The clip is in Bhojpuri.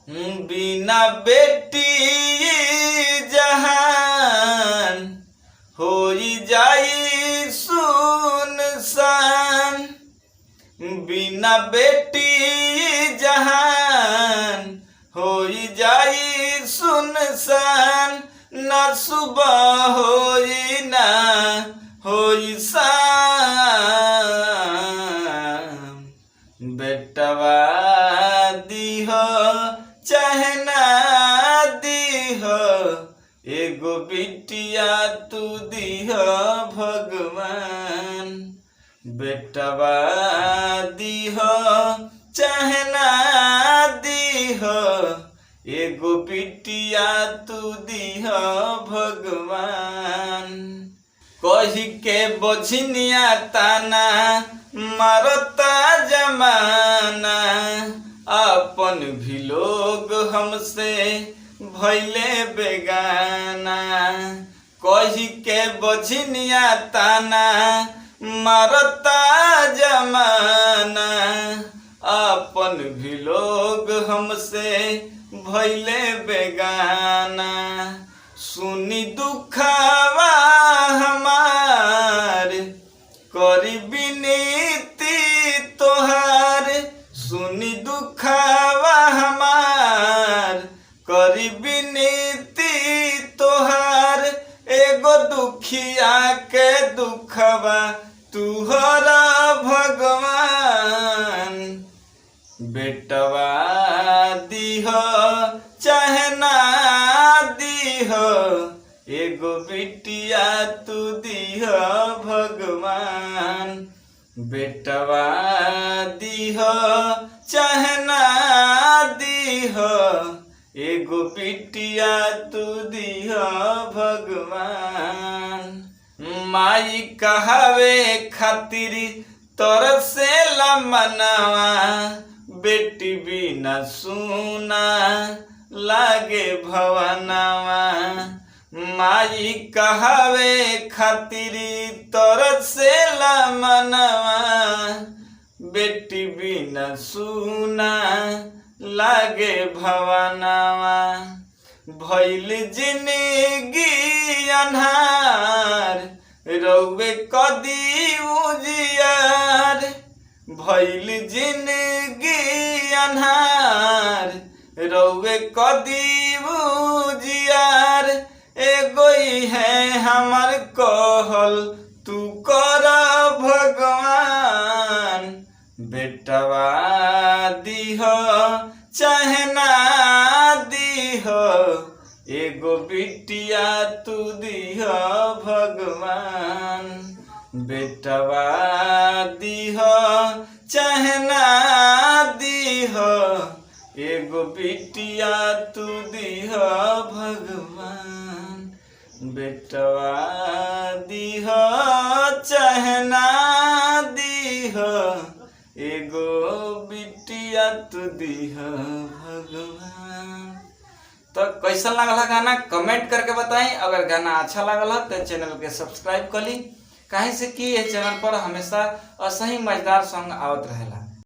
बिना बेटी जहान होई जाई सुनसान। बिना बेटी जहान होई जाई सुनसान। ना सुबह होई ना होई शाम। बेटवा दीह चाहे ना दीह एगो बिटिया तू दीह भगवान। बेटवा दीह चाहे ना दीह एगो बिटिया तू दीह भगवान। कही के बझनिया ताना मारता जमाना। अपन भी लोग हमसे भइले बेगाना। कही के बझनिया ताना मारता जमाना। अपन भी लोग हमसे भइले बेगाना। सुनी दुखवा हमार करी विनीति तोहार। सुनी दुखवा हमार करी विनीति तोहार। एगो दुखिया के दुखवा तुहरा भगवान। बेटवा दीह चाहे ना दीह एगो बिटिया तू दीह भगवान। बेटवा दीह चाहे ना दीह एगो बिटिया तू दीह भगवान। माई कहावे खातिर तरसेला मनवा। बेटी बिना सुना लागे भवनवा। माई कहावे खातिर तरसेला मनवा। बेटी बिना सुना लागे भवनवा। भइल जिंदगी अन्हार रउवे कदी उजियार। भइल जिंदगी अन्हार रउवे कदी उजियार। एगो है हमर कहल तू कर भगवान। बेटवा दीह चाहे ना दीह एगो बिटिया तू दीह भगवान। बेटवा दीह चाहे ना दीह एगो बिटिया तू दीह भगवान। बेटवा दीह चाहे ना दीह एगो बिटिया तू दीह भगवान। तो कैसा लागल गाना कमेंट करके बताएं। अगर गाना अच्छा लागल तो चैनल के सब्सक्राइब कर ली। काहे से कि ये चैनल पर हमेशा असही मजेदार सॉन्ग आवत रहेला।